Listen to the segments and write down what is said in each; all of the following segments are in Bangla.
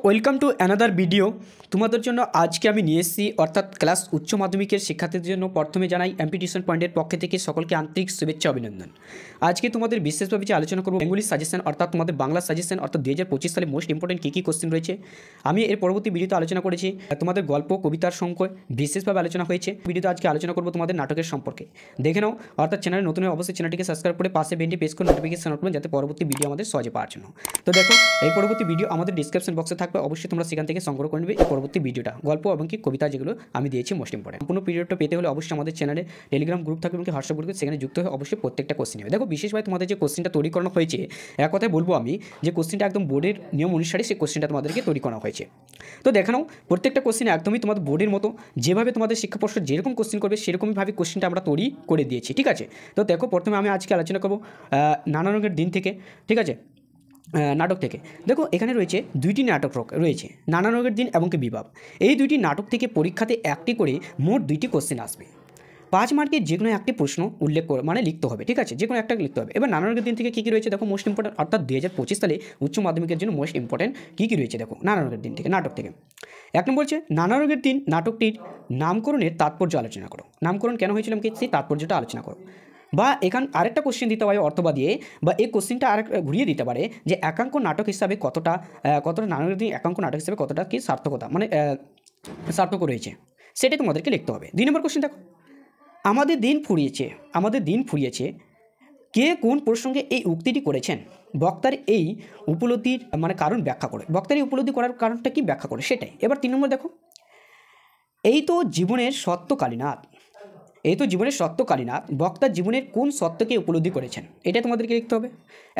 Welcome to another video. তোমাদের জন্য আজকে আমি নিয়ে এসেছি অর্থাৎ ক্লাস উচ্চ মাধ্যমিকের শিক্ষার্থীদের জন্য প্রথমে জানাই এমপি টিউশন পয়েন্টের পক্ষ থেকে সকলকে আন্তরিক শুভেচ্ছা অভিনন্দন। আজকে তোমাদের বিশেষভাবে যে আলোচনা করব বেঙ্গলি সাজেশন অর্থাৎ তোমাদের বাংলা সাজেশন অর্থাৎ 2025 সালে মোস্ট ইম্পর্টেন্ট কী কোশ্চেন রয়েছে। আমি এর পরবর্তী ভিডিওতে আলোচনা করেছি তোমাদের গল্প কবিতার সংখ্যা বিশেষভাবে আলোচনা হয়েছে। ভিডিওতে আজকে আলোচনা করব তোমাদের নাটকের সম্পর্কে। দেখে নাও, অর্থাৎ চ্যানেলে নতুন হয়ে অবশ্যই চ্যানেলটিকে সাবস্ক্রাইব করে পাশে বেলটি প্রেস করে নোটিফিকেশন অন করবেন যাতে পরবর্তী ভিডিও আমাদের সহজে পাওয়ার জন্য। তো দেখো, এই পরবর্তী ভিডিও আমাদের ডিসক্রিপশন বক্সে থাকবে, অবশ্যই তোমরা সেখান থেকে সংগ্রহ করে নেবে এই পরবর্তী ভিডিওটা, গল্প এবং কি কবিতা যেগুলো আমি দিয়েছি মোস্ট ইম্পর্টেন্ট। সম্পূর্ণ ভিডিওটা পেতে হলে অবশ্যই আমাদের চ্যানেলে টেলিগ্রাম গ্রুপ থাকবে এবং হোয়াটসঅ্যাপ গ্রুপে সেখানে যুক্ত হয়ে অবশ্যই প্রত্যেকটা কোশ্চেন নেবে। দেখো, বিশেষভাবে তোমাদের যে কোশ্চেনটা তৈরি করানো হয়েছে, এক কথায় বলবো আমি যে কোশ্চেনটা একদম বোর্ডের নিয়ম অনুসারে সেই কোশ্চেনটা তোমাদেরকে তৈরি করা হয়েছে। তো দেখো নাও, প্রত্যেকটা কোশ্চেন একদমই তোমাদের বোর্ডের মতো, যেভাবে তোমাদের শিক্ষা পর্ষদ যেরকম কোশ্চেন করবে সেরকমভাবে কোশ্চেনটা আমরা তৈরি করে দিয়েছি, ঠিক আছে। তো দেখো, প্রথমে আমি আজকে আলোচনা করবো নানা রঙের দিন থেকে, ঠিক আছে, নাটক থেকে। দেখো, এখানে রয়েছে দুইটি নাটক রয়েছে, নানা রঙের দিন এবং কি বিবাহ। এই দুইটি নাটক থেকে পরীক্ষাতে একটি করে মোট দুইটি কোশ্চেন আসবে। 5 মার্কের যে কোনো একটি প্রশ্ন উল্লেখ করে মানে লিখতে হবে, ঠিক আছে, যে কোনো একটা লিখতে হবে। এবার নানা রঙের দিন থেকে কী কী রয়েছে দেখো, মোস্ট ইম্পর্টেন্ট অর্থাৎ 2025 সালে উচ্চ মাধ্যমিকের জন্য মোস্ট ইম্পর্টেন্ট কী কী রয়েছে দেখো নানা রঙের দিন থেকে, নাটক থেকে। এক নম্বর হচ্ছে নানা রঙের দিন নাটকটির নামকরণের তাৎপর্য আলোচনা করো। নামকরণ কেন হয়েছিল কি সেই তাৎপর্যটা আলোচনা করো। বা এখান আরেকটা কোশ্চেন দিতে পারে অর্থবা দিয়ে, বা এই কোশ্চেনটা আরেক ঘুরিয়ে দিতে পারে যে একাঙ্ক নাটক হিসাবে কতটা নানা রঙের দিন একাঙ্ক নাটক হিসাবে কতটা কি সার্থকতা মানে সার্থক রয়েছে, সেটাই তোমাদেরকে লিখতে হবে। 2 নম্বর কোশ্চেন দেখো, আমাদের দিন ফুরিয়েছে কে কোন প্রসঙ্গে এই উক্তিটি করেছেন, বক্তার এই উপলব্ধির মানে কারণ ব্যাখ্যা করে, বক্তার এই উপলব্ধি করার কারণটা কি ব্যাখ্যা করে সেটাই। এবার 3 নম্বর দেখো, এই তো জীবনের সত্যকালীনাথ বক্তার জীবনের কোন সত্যকে উপলব্ধি করেছেন, এটা তোমাদেরকে লিখতে হবে।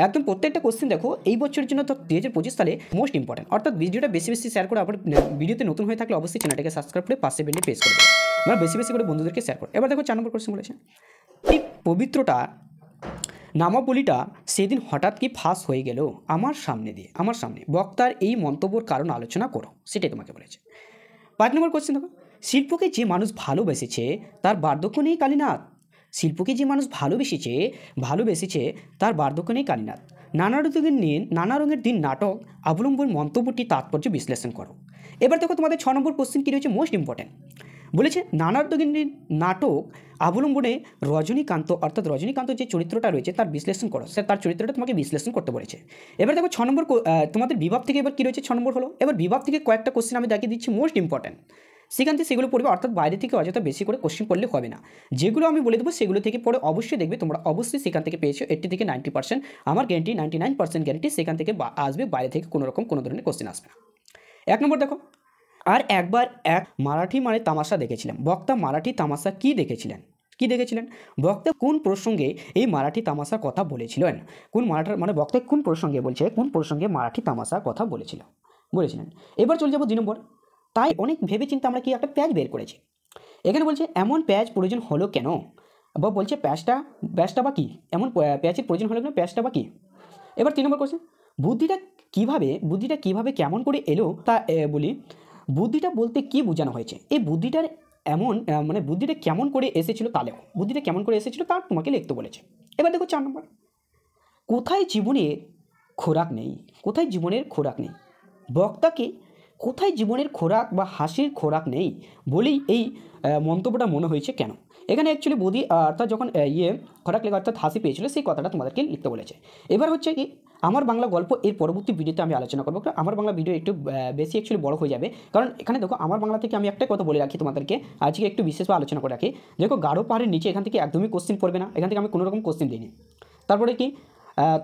একদম প্রত্যেকটা কোশ্চেন দেখো এই বছরের জন্য তো 2025 সালে মোস্ট ইম্পর্টেন্ট। অর্থাৎ ভিডিওটা বেশি বেশি শেয়ার করে, আবার ভিডিওতে নতুন হয়ে থাকলে অবশ্যই চ্যানেলটাকে সাবস্ক্রাইব করে পাশে বেলটি প্রেস করে দেবে, আমরা বেশি বেশি করে বন্ধুদেরকে শেয়ার করো। এবার দেখো 4 নম্বর কোশ্চেন বলেছে, এই পবিত্রটা নামাবলীটা সেদিন হঠাৎ কি ফাঁস হয়ে গেল আমার সামনে বক্তার এই মন্তব্যর কারণ আলোচনা করো, সেটাই তোমাকে বলেছে। 5 নম্বর কোশ্চেন দেখো, শিল্পকে যে মানুষ ভালোবেসেছে তার বার্ধক্য নেই কালীনাথ, তার বার্ধক্য নেই কালীনাথ। নানা রঙের দিন নাটক অবলম্বন মন্তব্যটি তাৎপর্য বিশ্লেষণ করো। এবার দেখো তোমাদের 6 নম্বর কোশ্চেন কী রয়েছে মোস্ট ইম্পর্টেন্ট, বলেছে নানা রঙের নাটক অবলম্বনে রজনীকান্ত অর্থাৎ রজনীকান্ত যে চরিত্রটা রয়েছে তার বিশ্লেষণ করো, তার চরিত্রটা তোমাকে বিশ্লেষণ করতে বলেছে। এবার দেখো 6 নম্বর তোমাদের বিভাগ থেকে এবার কী রয়েছে 6 নম্বর হলো, এবার বিভাগ থেকে কয়েকটা কোশ্চেন আমি দেখিয়ে দিচ্ছি মোস্ট ইম্পর্টেন্ট, সেখান থেকে সেগুলো পড়বে। অর্থাৎ বাইরে থেকে অযথা বেশি করে কোশ্চেন পড়লে হবে না, যেগুলো আমি বলে দেবো সেগুলো থেকে পড়ে অবশ্যই দেখবে তোমরা অবশ্যই সেখান থেকে পেয়েছো 80 থেকে 90%, আমার গ্যারান্টি 99% গ্যারান্টি সেখান থেকে আসবে, বাইরে থেকে কোনো ধরনের কোশ্চেন আসবে না। 1 নম্বর দেখো, আর একবার এক মারাঠি মানে তামাশা দেখেছিলাম, বক্তা মারাঠি তামাশা কি দেখেছিলেন, বক্তা কোন প্রসঙ্গে এই মারাঠি তামাশার কথা বলেছিলেন, বক্তা কোন প্রসঙ্গে মারাঠি তামাশার কথা বলেছিলেন। এবার চলে যাবো 2 নম্বর, তাই অনেক ভেবে চিন্তে আমরা কি একটা প্যাচ বের করেছি। এখানে বলছে এমন প্যাচ প্রয়োজন হলো কেন, বা বলছে প্যাচটা বা কী, এমন প্যাচের প্রয়োজন হলো কেন, প্যাচটা বা কী। এবার 3 নম্বর কোশ্চেন, বুদ্ধিটা কিভাবে কেমন করে এলো তা বলি, বুদ্ধিটা বলতে কি বোঝানো হয়েছে, এই বুদ্ধিটার বুদ্ধিটা কেমন করে এসেছিল তা লেখো, বুদ্ধিটা কেমন করে এসেছিল তা তোমাকে লিখতে বলেছে। এবার দেখো 4 নম্বর, কোথায় জীবনের খোরাক নেই, বক্তাকে কোথায় জীবনের খোরাক বা হাসির খোরাক নেই বলেই এই মন্তব্যটা মনে হয়েছে কেন। এখানে অ্যাকচুয়ালি বুদ্ধি অর্থাৎ যখন খোরাক লেগে অর্থাৎ হাসি পেয়েছিল সেই কথাটা তোমাদেরকে লিখতে বলেছে। এবার হচ্ছে কি আমার বাংলা গল্প এর পরবর্তী ভিডিওতে আমি আলোচনা করবো, আমার বাংলা ভিডিও একটু বেশি অ্যাকচুয়ালি বড় হয়ে যাবে, কারণ এখানে দেখো আমার বাংলা থেকে আমি একটা কথা বলে রাখি তোমাদেরকে, আজকে একটু বিশেষভাবে আলোচনা করে রাখি। দেখো, গাঢ় পাহাড়ের নিচে এখান থেকে একদমই কোশ্চেন পড়বে না, এখান থেকে আমি কোনো রকম কোশ্চেন দিইনি। তারপরে কি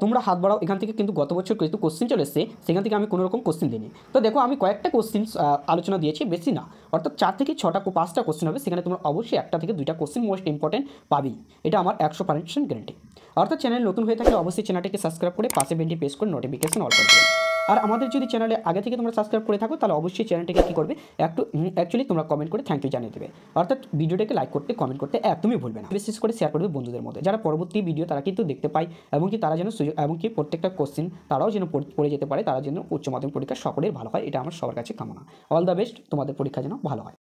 তোমরা হাত বাড়াও, এখান থেকে কিন্তু গত বছর কিন্তু কোশ্চেন চলে এসছে, সেখান থেকে আমি কোনো রকম কোশ্চেন দিইনি। তো দেখো, আমি কয়েকটা কোশ্চেন আলোচনা দিয়েছি, বেশি না, অর্থাৎ 4 থেকে 5টা কোশ্চেন হবে, সেখানে তোমরা অবশ্যই 1টা থেকে 2টা কোশ্চেন মোস্ট ইম্পর্টেন্ট পাবি, এটা আমার 100% গ্যারান্টি। অর্থাৎ চ্যানেল নতুন হয়ে থাকলে অবশ্যই চ্যানেলটিকে সাবস্ক্রাইব করে পাশে বেলটি প্রেস করে নোটিফিকেশন অল করে দেবে। আর আমাদের যদি চ্যানেলে আগে থেকে তোমরা সাবস্ক্রাইব করে থাকো তাহলে অবশ্যই চ্যানেলটিকে কী করবে, একটু অ্যাকচুয়ালি তোমরা কমেন্ট করে থ্যাংক ইউ জানিয়ে দেবে, অর্থাৎ ভিডিওটাকে লাইক করতে কমেন্ট করতে একদমই ভুলবে না, বিশেষ করে শেয়ার করবে বন্ধুদের মধ্যে, যারা পরবর্তী ভিডিও তারা কিন্তু দেখতে পায় এবং কি তারা যেন এমনকি প্রত্যেকটা কোশ্চেন তারাও যেন পড়ে যেতে পারে, তারা যেন উচ্চ মাধ্যমিক পরীক্ষা সকলের ভালো হয়, এটা আমার সবার কাছে কামনা। অল দ্য বেস্ট, তোমাদের পরীক্ষা যেন ভালো হয়।